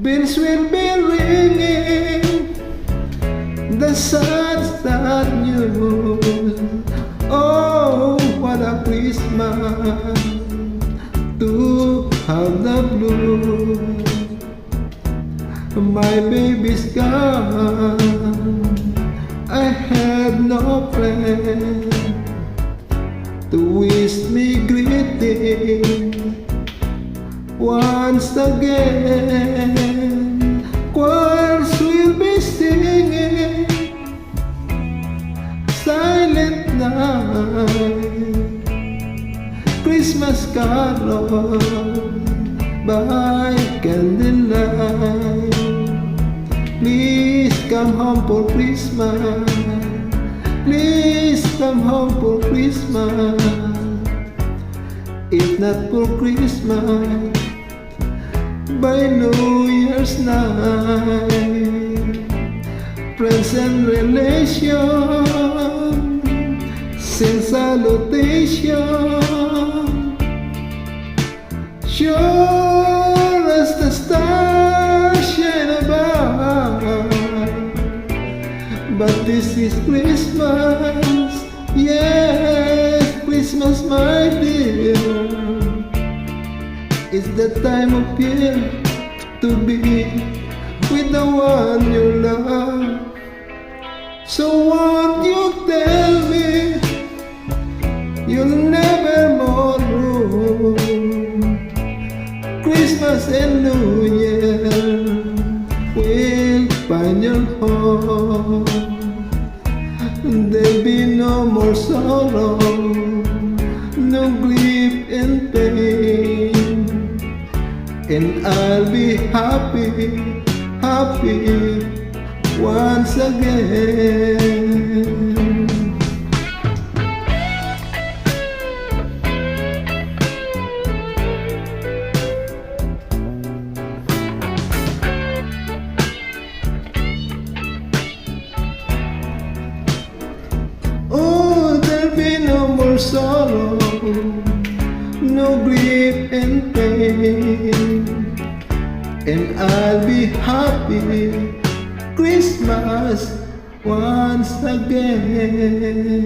Bells will be ringing, the sad, sad news. Oh, what a Christmas to have the blues. My baby's gone, I had no friend to wish me greeting once again. Choirs will be singing, silent night, Christmas carol by candlelight. Please come home for Christmas, please come home for Christmas. If not for Christmas, by New Year's night, friends and relations send salutation, sure as the stars shine above. But this is Christmas, yes, Christmas, my dear. It's the time of year to be with the one you love. So won't you tell me you'll never more room? Christmas and New Year will find your home. There'll be no more sorrow, no grief and pain, and I'll be happy, happy once again. Oh, there'll be no more sorrow, no grief and pain, and I'll be happy Christmas once again.